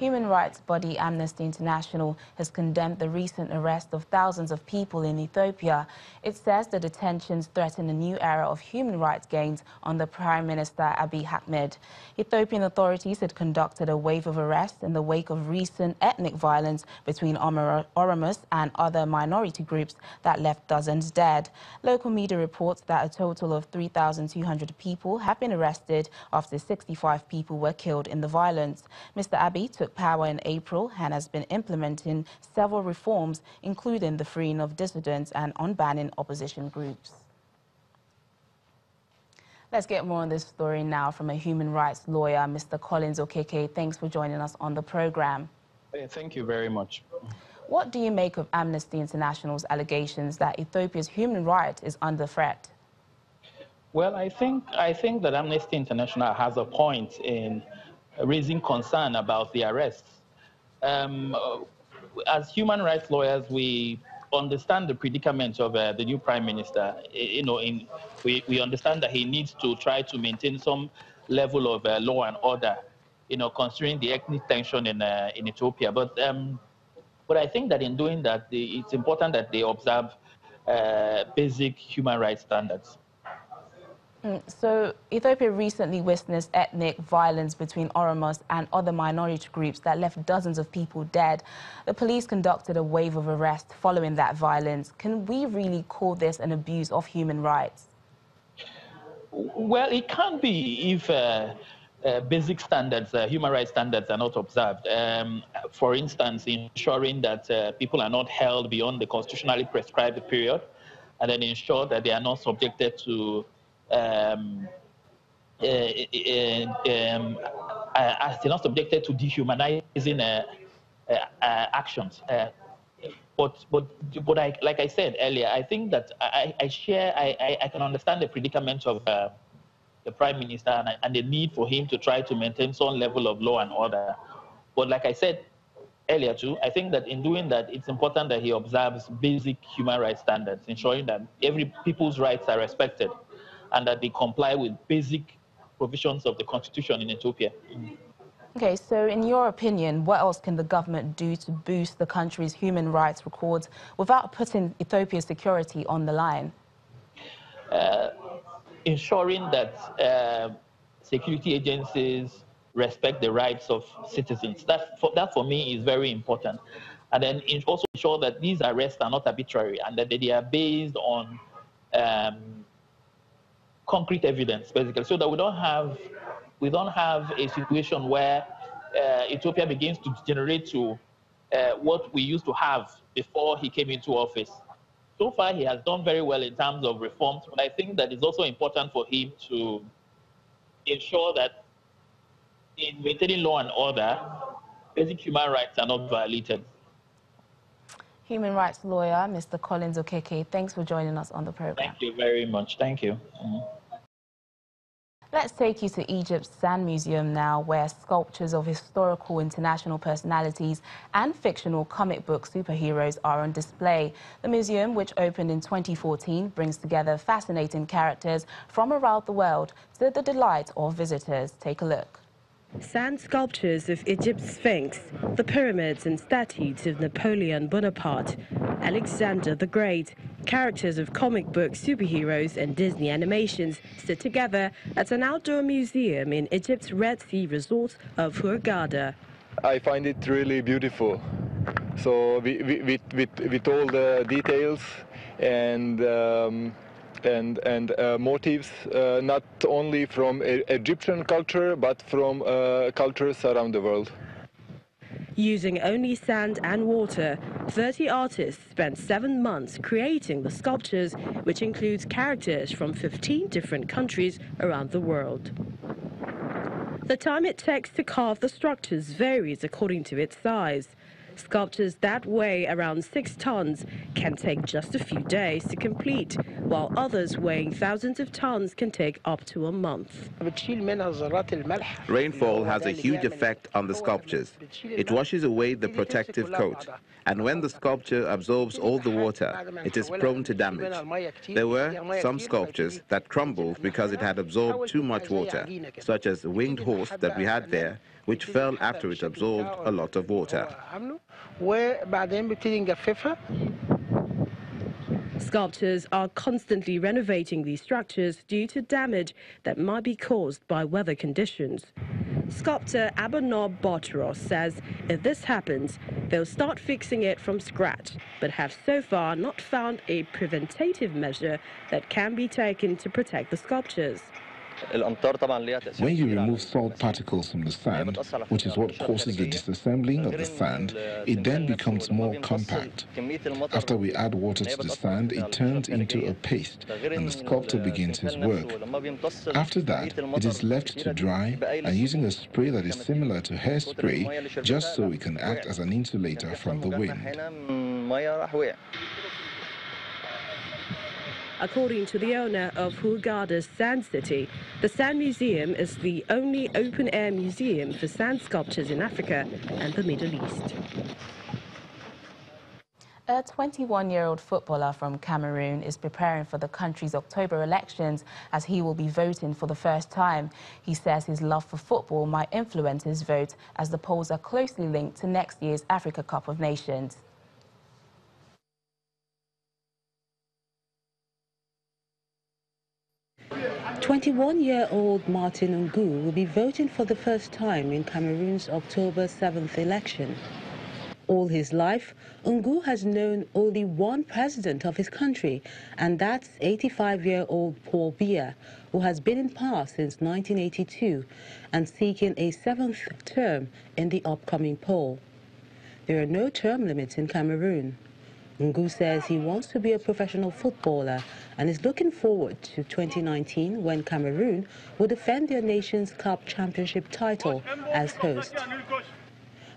Human rights body Amnesty International has condemned the recent arrest of thousands of people in Ethiopia. It says the detentions threaten a new era of human rights gains under Prime Minister Abiy Ahmed. Ethiopian authorities had conducted a wave of arrests in the wake of recent ethnic violence between Oromos and other minority groups that left dozens dead. Local media reports that a total of 3,200 people have been arrested after 65 people were killed in the violence. Mr. Abiy took power in April and has been implementing several reforms, including the freeing of dissidents and unbanning opposition groups. Let's get more on this story now from a human rights lawyer, Mr. Collins Okeke. Thanks for joining us on the program. Thank you very much. What do you make of Amnesty International's allegations that Ethiopia's human right is under threat? Well, I think that Amnesty International has a point in raising concern about the arrests. As human rights lawyers, we understand the predicament of the new prime minister. We understand that he needs to try to maintain some level of law and order, considering the ethnic tension in Ethiopia. But I think that in doing that, it's important that they observe basic human rights standards. So Ethiopia recently witnessed ethnic violence between Oromos and other minority groups that left dozens of people dead. The police conducted a wave of arrests following that violence. Can we really call this an abuse of human rights? Well, it can be if basic standards, human rights standards are not observed. For instance, ensuring that people are not held beyond the constitutionally prescribed period, and then ensure that they are not subjected to they're not subjected to dehumanizing actions. But like I said earlier, I think that I can understand the predicament of the Prime Minister and the need for him to try to maintain some level of law and order. But like I said earlier too, I think that in doing that, it's important that he observes basic human rights standards, ensuring that every people's rights are respected and that they comply with basic provisions of the constitution in Ethiopia. Okay, so in your opinion, what else can the government do to boost the country's human rights records without putting Ethiopia's security on the line? Ensuring that security agencies respect the rights of citizens. That for me is very important. And then also ensure that these arrests are not arbitrary and that they are based on concrete evidence, basically, so that we don't have a situation where Ethiopia begins to degenerate to what we used to have before he came into office. So far, he has done very well in terms of reforms, but I think that it's also important for him to ensure that in maintaining law and order, basic human rights are not violated. Human rights lawyer, Mr. Collins Okeke, thanks for joining us on the program. Thank you very much. Thank you. Let's take you to Egypt's Sand Museum now, where sculptures of historical international personalities and fictional comic book superheroes are on display. The museum, which opened in 2014, brings together fascinating characters from around the world to the delight of visitors. Take a look. Sand sculptures of Egypt's Sphinx, the pyramids and statues of Napoleon Bonaparte, Alexander the Great, characters of comic book superheroes and Disney animations sit together at an outdoor museum in Egypt's Red Sea resort of Hurghada. I find it really beautiful. So with all the details and motifs, not only from Egyptian culture, but from cultures around the world. Using only sand and water, 30 artists spent 7 months creating the sculptures, which includes characters from 15 different countries around the world. The time it takes to carve the structures varies according to its size. Sculptures that weigh around 6 tons can take just a few days to complete, while others weighing thousands of tons can take up to a month. Rainfall has a huge effect on the sculptures. It washes away the protective coat, and when the sculpture absorbs all the water, it is prone to damage. There were some sculptures that crumbled because it had absorbed too much water, such as the winged horse that we had there, which fell after it absorbed a lot of water. Sculptors are constantly renovating these structures due to damage that might be caused by weather conditions. Sculptor Abonob Botros says if this happens, they'll start fixing it from scratch, but have so far not found a preventative measure that can be taken to protect the sculptures. When you remove salt particles from the sand, which is what causes the disassembling of the sand, it then becomes more compact. After we add water to the sand, it turns into a paste, and the sculptor begins his work. After that, it is left to dry, and using a spray that is similar to hairspray, just so it can act as an insulator from the wind. According to the owner of Hurghada's Sand City, the Sand Museum is the only open-air museum for sand sculptures in Africa and the Middle East. A 21-year-old footballer from Cameroon is preparing for the country's October elections as he will be voting for the first time. He says his love for football might influence his vote as the polls are closely linked to next year's Africa Cup of Nations. 21-year-old Martin Ngu will be voting for the first time in Cameroon's October 7th election. All his life, Ngu has known only one president of his country, and that's 85-year-old Paul Biya, who has been in power since 1982 and seeking a 7th term in the upcoming poll. There are no term limits in Cameroon. Ngu says he wants to be a professional footballer and is looking forward to 2019 when Cameroon will defend their nation's cup championship title as host.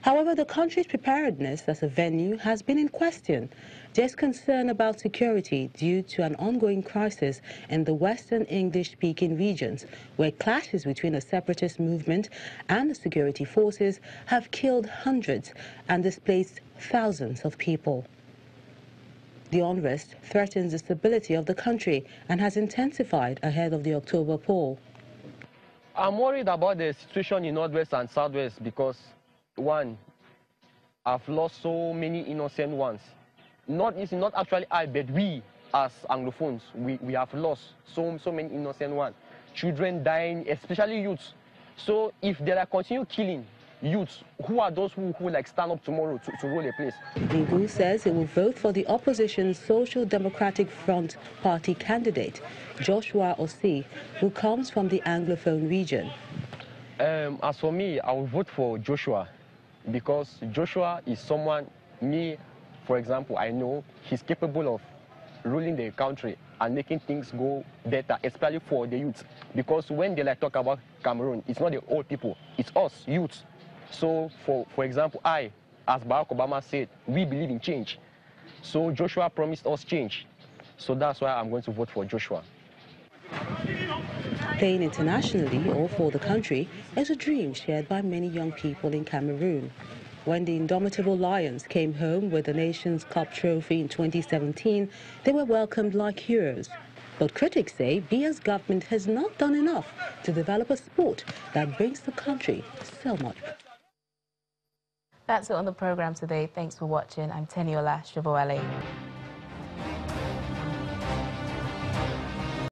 However, the country's preparedness as a venue has been in question. There's concern about security due to an ongoing crisis in the Western English-speaking regions, where clashes between a separatist movement and the security forces have killed hundreds and displaced thousands of people. The unrest threatens the stability of the country and has intensified ahead of the October poll. I'm worried about the situation in Northwest and Southwest because, one, I've lost so many innocent ones. It's not actually I, but we, as Anglophones, we have lost so many innocent ones. Children dying, especially youths. So if there are continued killing, youths, who are those who like stand up tomorrow to rule a place? Ngu says he will vote for the opposition's Social Democratic Front party candidate, Joshua Osei, who comes from the Anglophone region. As for me, I will vote for Joshua because Joshua is someone, me, for example, I know he's capable of ruling the country and making things go better, especially for the youth. Because when they talk about Cameroon, it's not the old people, it's us, youth. So, for example, as Barack Obama said, we believe in change. So Joshua promised us change. So that's why I'm going to vote for Joshua. Playing internationally or for the country is a dream shared by many young people in Cameroon. When the indomitable Lions came home with the nation's cup trophy in 2017, they were welcomed like heroes. But critics say Biya's government has not done enough to develop a sport that brings the country so much. That's it on the program today. Thanks for watching. I'm Teniola Shavoele.